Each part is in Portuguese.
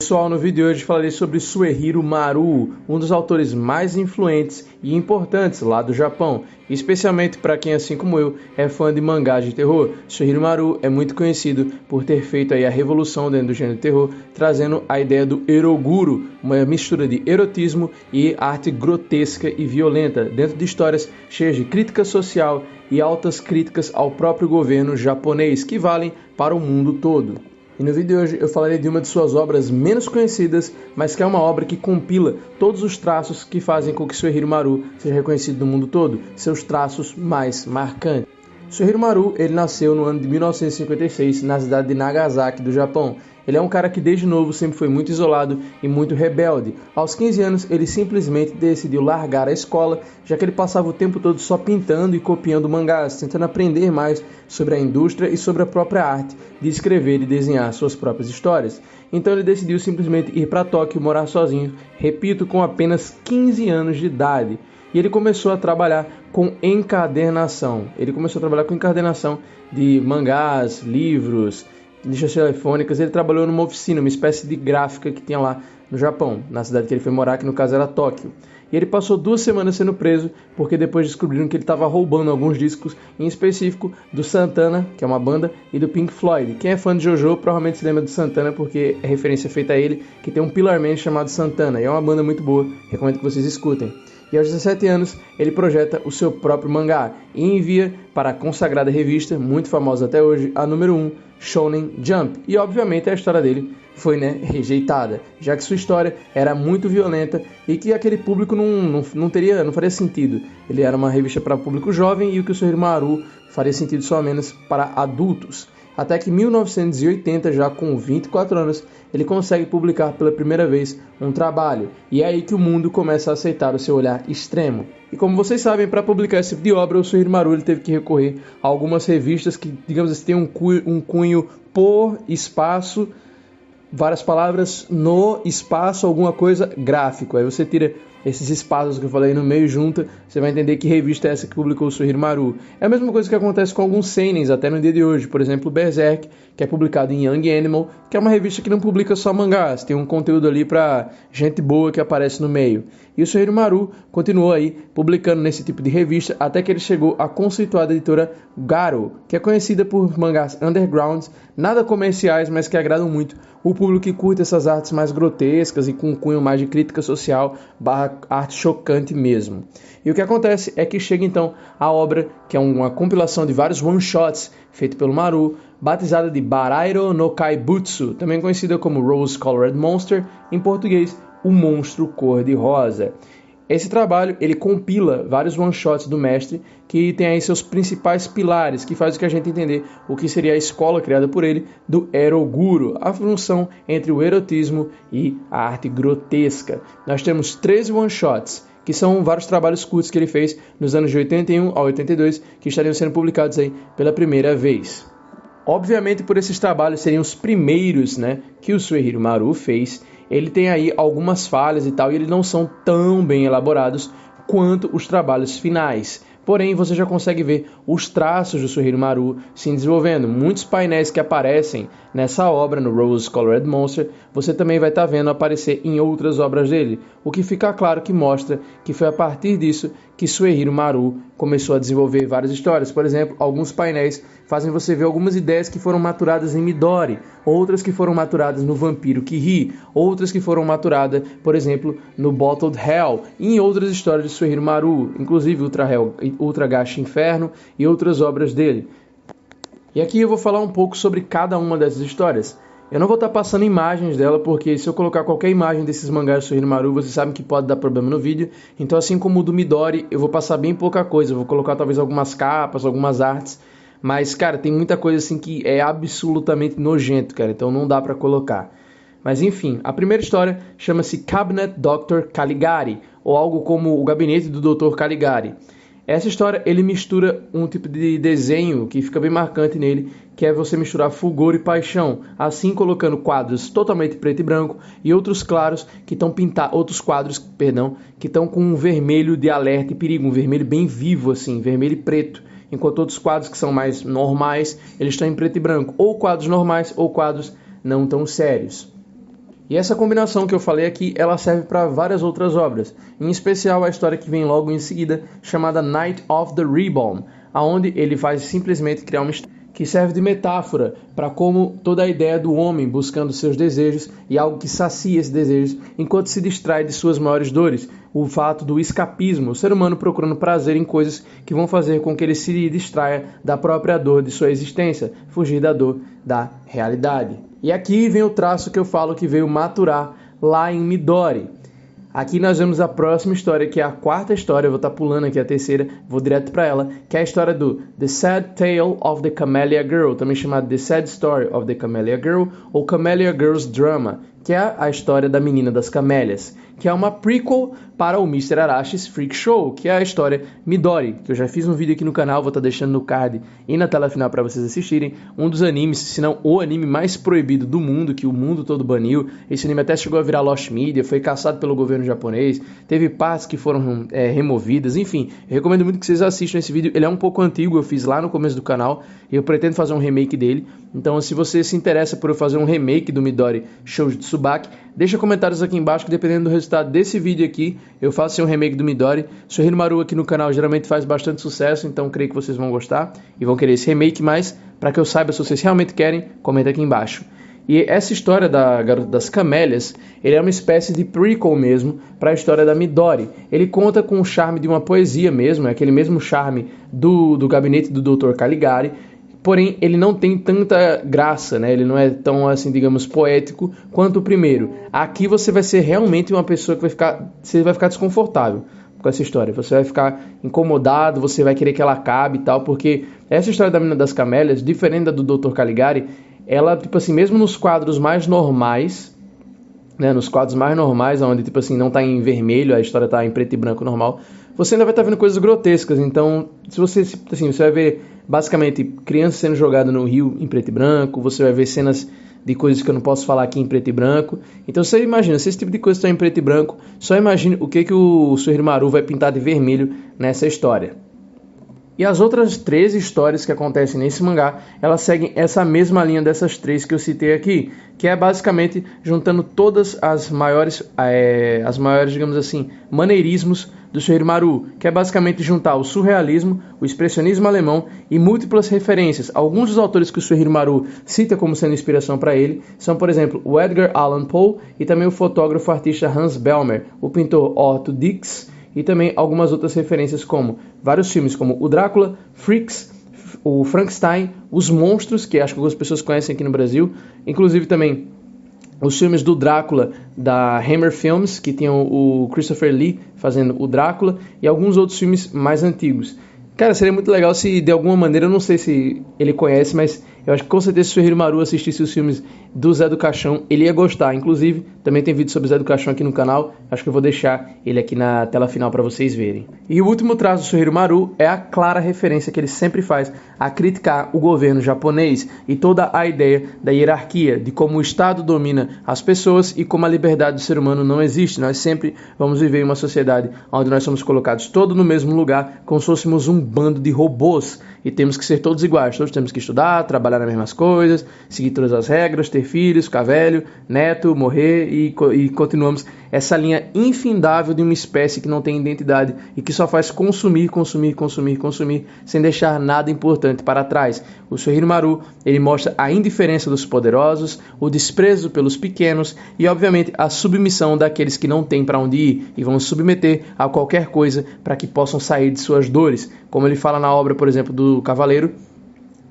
Pessoal, no vídeo de hoje falarei sobre Suehiro Maru, um dos autores mais influentes e importantes lá do Japão, especialmente para quem, assim como eu, é fã de mangás de terror. Suehiro Maru é muito conhecido por ter feito aí a revolução dentro do gênero de terror, trazendo a ideia do eroguro, uma mistura de erotismo e arte grotesca e violenta, dentro de histórias cheias de crítica social e altas críticas ao próprio governo japonês, que valem para o mundo todo. E no vídeo de hoje eu falarei de uma de suas obras menos conhecidas, mas que é uma obra que compila todos os traços que fazem com que Suehiro Maru seja reconhecido no mundo todo, seus traços mais marcantes. Suehiro Maru, ele nasceu no ano de 1956 na cidade de Nagasaki, do Japão. Ele é um cara que desde novo sempre foi muito isolado e muito rebelde. Aos 15 anos, ele simplesmente decidiu largar a escola, já que ele passava o tempo todo só pintando e copiando mangás, tentando aprender mais sobre a indústria e sobre a própria arte de escrever e desenhar suas próprias histórias. Então ele decidiu simplesmente ir para Tóquio morar sozinho, repito, com apenas 15 anos de idade. E ele começou a trabalhar com encadernação. Ele começou a trabalhar com encadernação de mangás, livros, listas telefônicas. Ele trabalhou numa oficina, uma espécie de gráfica que tinha lá no Japão, na cidade que ele foi morar, que no caso era Tóquio. E ele passou 2 semanas sendo preso, porque depois descobriram que ele estava roubando alguns discos, em específico do Santana, que é uma banda, e do Pink Floyd. Quem é fã de JoJo provavelmente se lembra do Santana, porque é referência feita a ele, que tem um Pillar Man chamado Santana, e é uma banda muito boa, recomendo que vocês escutem. E aos 17 anos, ele projeta o seu próprio mangá e envia para a consagrada revista, muito famosa até hoje, a número 1, Shonen Jump. E obviamente a história dele foi rejeitada, já que sua história era muito violenta e que aquele público não faria sentido. Ele era uma revista para público jovem e o que o Suehiro Maru faria sentido só menos para adultos. Até que em 1980, já com 24 anos, ele consegue publicar pela primeira vez um trabalho. E é aí que o mundo começa a aceitar o seu olhar extremo. E como vocês sabem, para publicar esse tipo de obra, o Suehiro Maru ele teve que recorrer a algumas revistas que, digamos assim, têm um cunho por espaço, várias palavras no espaço, alguma coisa gráfico. Aí você tira esses espaços que eu falei no meio, junta, você vai entender que revista é essa que publicou o Suehiro Maru. É a mesma coisa que acontece com alguns seinens até no dia de hoje. Por exemplo, o Berserk, que é publicado em Young Animal, que é uma revista que não publica só mangás, tem um conteúdo ali para gente boa que aparece no meio. E o Suehiro Maru continuou aí publicando nesse tipo de revista até que ele chegou à conceituada editora Garo, que é conhecida por mangás undergrounds, nada comerciais, mas que agradam muito o público que curte essas artes mais grotescas e com um cunho mais de crítica social / arte chocante mesmo. E o que acontece é que chega então a obra, que é uma compilação de vários one-shots feito pelo Maru, batizada de Barairo no Kaibutsu, também conhecida como Rose Colored Monster, em português, O Monstro Cor-de-Rosa. Esse trabalho, ele compila vários one-shots do mestre, que tem aí seus principais pilares, que faz o que a gente entender o que seria a escola criada por ele do eroguro, a função entre o erotismo e a arte grotesca. Nós temos 13 one-shots, que são vários trabalhos curtos que ele fez nos anos de 81 a 82, que estariam sendo publicados aí pela primeira vez. Obviamente, por esses trabalhos seriam os primeiros, que o Suehiro Maru fez. Ele tem aí algumas falhas e tal, e eles não são tão bem elaborados quanto os trabalhos finais. Porém, você já consegue ver os traços do Suehiro Maru se desenvolvendo. Muitos painéis que aparecem nessa obra, no Rose Colored Monster, você também vai estar vendo aparecer em outras obras dele. O que fica claro que mostra que foi a partir disso que Suehiro Maru começou a desenvolver várias histórias. Por exemplo, alguns painéis fazem você ver algumas ideias que foram maturadas em Midori, outras que foram maturadas no Vampiro que Ri, outras que foram maturadas, por exemplo, no Bottled Hell, e em outras histórias de Suehiro Maru, inclusive Ultra Gacha Inferno e outras obras dele. E aqui eu vou falar um pouco sobre cada uma dessas histórias. Eu não vou estar passando imagens dela, porque se eu colocar qualquer imagem desses mangás de Suehiro Maru, vocês sabem que pode dar problema no vídeo. Então, assim como o do Midori, eu vou passar bem pouca coisa. Eu vou colocar talvez algumas capas, algumas artes. Mas, cara, tem muita coisa assim que é absolutamente nojento, cara. Então não dá pra colocar. Mas enfim, a primeira história chama-se Cabinet Dr. Caligari, ou algo como o gabinete do Dr. Caligari. Essa história, ele mistura um tipo de desenho que fica bem marcante nele, que é você misturar fulgor e paixão, assim colocando quadros totalmente preto e branco e outros claros que estão outros quadros, que estão com um vermelho de alerta e perigo, um vermelho bem vivo assim, vermelho e preto, enquanto outros quadros que são mais normais, eles estão em preto e branco, ou quadros normais ou quadros não tão sérios. E essa combinação que eu falei aqui, ela serve para várias outras obras, em especial a história que vem logo em seguida, chamada Night of the Reborn, aonde ele faz simplesmente criar uma história que serve de metáfora para como toda a ideia do homem buscando seus desejos e algo que sacia esses desejos enquanto se distrai de suas maiores dores, o fato do escapismo, o ser humano procurando prazer em coisas que vão fazer com que ele se distraia da própria dor de sua existência, fugir da dor da realidade. E aqui vem o traço que eu falo que veio maturar lá em Midori. Aqui nós vemos a próxima história, que é a quarta história, eu vou estar pulando aqui a terceira, vou direto para ela, que é a história do The Sad Tale of the Camellia Girl, também chamado The Sad Story of the Camellia Girl, ou Camellia Girl's Drama, que é a história da menina das camélias, que é uma prequel para o Mr. Arashi's Freak Show, que é a história Midori, que eu já fiz um vídeo aqui no canal, vou estar deixando no card e na tela final para vocês assistirem, um dos animes, se não o anime mais proibido do mundo, que o mundo todo baniu. Esse anime até chegou a virar Lost Media, foi caçado pelo governo japonês, teve partes que foram removidas, enfim, eu recomendo muito que vocês assistam esse vídeo. Ele é um pouco antigo, eu fiz lá no começo do canal e eu pretendo fazer um remake dele, então se você se interessa por eu fazer um remake do Midori Shoujo Tsubaki, deixa comentários aqui embaixo que dependendo do resultado desse vídeo aqui, eu faço um remake do Midori. Suehiro Maru aqui no canal geralmente faz bastante sucesso, então creio que vocês vão gostar e vão querer esse remake, mas para que eu saiba se vocês realmente querem, comenta aqui embaixo. E essa história da Garota das Camélias, ele é uma espécie de prequel mesmo para a história da Midori. Ele conta com o charme de uma poesia mesmo, é aquele mesmo charme do gabinete do Dr. Caligari, porém ele não tem tanta graça, né? Ele não é tão, assim, digamos, poético quanto o primeiro. Aqui você vai ser realmente uma pessoa que você vai ficar desconfortável com essa história. Você vai ficar incomodado, você vai querer que ela acabe e tal, porque essa história da Menina das Camélias, diferente da do Dr. Caligari, ela, tipo assim, mesmo nos quadros mais normais, né, nos quadros mais normais, onde, tipo assim, não tá em vermelho, a história tá em preto e branco normal, você ainda vai estar vendo coisas grotescas. Então, se você, assim, você vai ver basicamente crianças sendo jogadas no rio em preto e branco, você vai ver cenas de coisas que eu não posso falar aqui em preto e branco. Então você imagina, se esse tipo de coisa está em preto e branco, só imagine o que o Suehiro Maru vai pintar de vermelho nessa história. E as outras 13 histórias que acontecem nesse mangá, elas seguem essa mesma linha dessas 3 que eu citei aqui, que é basicamente juntando todas as maiores, digamos assim, maneirismos do Suehiro Maru, que é basicamente juntar o surrealismo, o expressionismo alemão e múltiplas referências. Alguns dos autores que o Suehiro Maru cita como sendo inspiração para ele são, por exemplo, o Edgar Allan Poe e também o fotógrafo artista Hans Belmer, o pintor Otto Dix, e também algumas outras referências como vários filmes como o Drácula, Freaks, o Frankenstein, Os Monstros, que acho que algumas pessoas conhecem aqui no Brasil, inclusive também os filmes do Drácula da Hammer Films, que tinham o Christopher Lee fazendo o Drácula, e alguns outros filmes mais antigos. Cara, seria muito legal se de alguma maneira, eu não sei se ele conhece, mas eu acho que com certeza se o Suehiro Maru assistisse os filmes do Zé do Caixão, ele ia gostar. Inclusive, também tem vídeo sobre o Zé do Caixão aqui no canal, acho que eu vou deixar ele aqui na tela final para vocês verem. E o último traço do Suehiro Maru é a clara referência que ele sempre faz a criticar o governo japonês e toda a ideia da hierarquia, de como o Estado domina as pessoas e como a liberdade do ser humano não existe. Nós sempre vamos viver em uma sociedade onde nós somos colocados todos no mesmo lugar, como se fôssemos um bando de robôs, e temos que ser todos iguais. Todos temos que estudar, trabalhar nas mesmas coisas, seguir todas as regras, ter filhos, ficar velho, neto, morrer, e continuamos essa linha infindável de uma espécie que não tem identidade e que só faz consumir, sem deixar nada importante para trás. O Suehiro Maru, ele mostra a indiferença dos poderosos, o desprezo pelos pequenos e, obviamente, a submissão daqueles que não têm para onde ir e vão se submeter a qualquer coisa para que possam sair de suas dores. Como ele fala na obra, por exemplo, do Cavaleiro,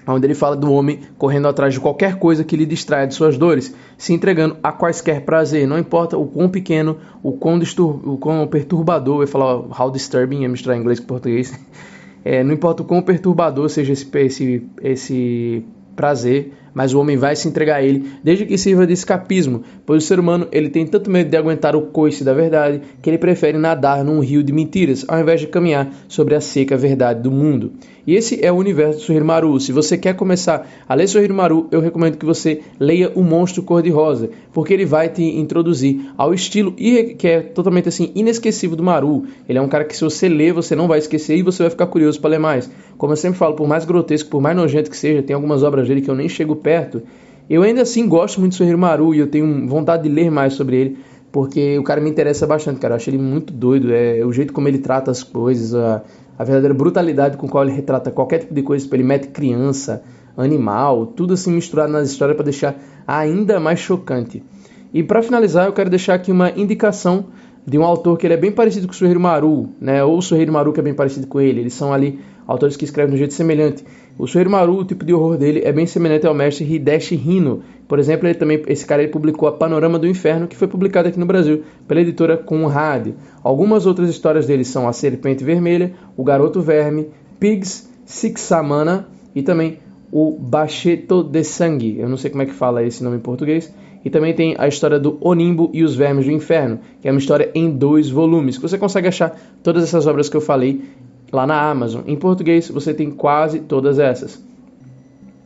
onde ele fala do homem correndo atrás de qualquer coisa que lhe distraia de suas dores, se entregando a quaisquer prazer, não importa o quão pequeno, o quão perturbador, eu ia falar how disturbing, ia misturar inglês com português, não importa o quão perturbador seja esse prazer, mas o homem vai se entregar a ele, desde que sirva de escapismo, pois o ser humano ele tem tanto medo de aguentar o coice da verdade, que ele prefere nadar num rio de mentiras, ao invés de caminhar sobre a seca verdade do mundo. E esse é o universo do Suehiro Maru. Se você quer começar a ler Suehiro Maru, eu recomendo que você leia O Monstro Cor-de-Rosa, porque ele vai te introduzir ao estilo que é totalmente assim inesquecível do Maru. Ele é um cara que, se você ler, você não vai esquecer e você vai ficar curioso para ler mais. Como eu sempre falo, por mais grotesco, por mais nojento que seja, tem algumas obras dele que eu nem chego perto, Eu ainda assim gosto muito do Suehiro Maru e eu tenho vontade de ler mais sobre ele, porque o cara me interessa bastante, cara. Eu acho ele muito doido, o jeito como ele trata as coisas, a verdadeira brutalidade com qual ele retrata qualquer tipo de coisa, tipo, ele mete criança, animal, tudo assim misturado nas histórias para deixar ainda mais chocante. E para finalizar, eu quero deixar aqui uma indicação de um autor que ele é bem parecido com o Suehiro Maru, né? Ou o Suehiro Maru que é bem parecido com ele. Eles são ali autores que escrevem de um jeito semelhante. O Suehiro Maru, o tipo de horror dele é bem semelhante ao mestre Hideshi Hino. Por exemplo, esse cara publicou a Panorama do Inferno, que foi publicado aqui no Brasil pela editora Conrad. Algumas outras histórias dele são A Serpente Vermelha, O Garoto Verme, Pigs, Six Samana e também o Bacheto de Sangue. Eu não sei como é que fala esse nome em português. E também tem a história do Onimbo e os Vermes do Inferno, que é uma história em 2 volumes, que você consegue achar todas essas obras que eu falei lá na Amazon. Em português, você tem quase todas essas.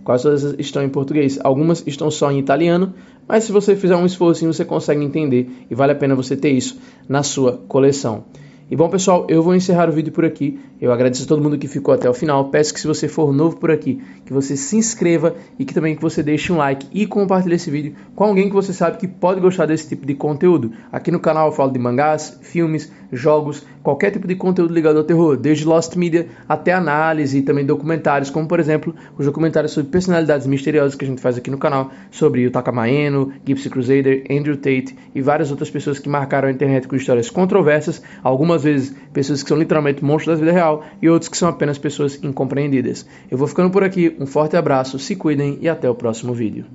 Quase todas estão em português. Algumas estão só em italiano, mas se você fizer um esforço, você consegue entender e vale a pena você ter isso na sua coleção. E bom, pessoal, eu vou encerrar o vídeo por aqui. Eu agradeço a todo mundo que ficou até o final. Peço que se você for novo por aqui, que você se inscreva e que também que você deixe um like e compartilhe esse vídeo com alguém que você sabe que pode gostar desse tipo de conteúdo. Aqui no canal eu falo de mangás, filmes, jogos, qualquer tipo de conteúdo ligado ao terror, desde Lost Media até análise e também documentários, como por exemplo, os documentários sobre personalidades misteriosas que a gente faz aqui no canal, sobre o Takamaeno, Gypsy Crusader, Andrew Tate e várias outras pessoas que marcaram a internet com histórias controversas, algumas vezes pessoas que são literalmente monstros da vida real e outros que são apenas pessoas incompreendidas. Eu vou ficando por aqui, um forte abraço, se cuidem e até o próximo vídeo.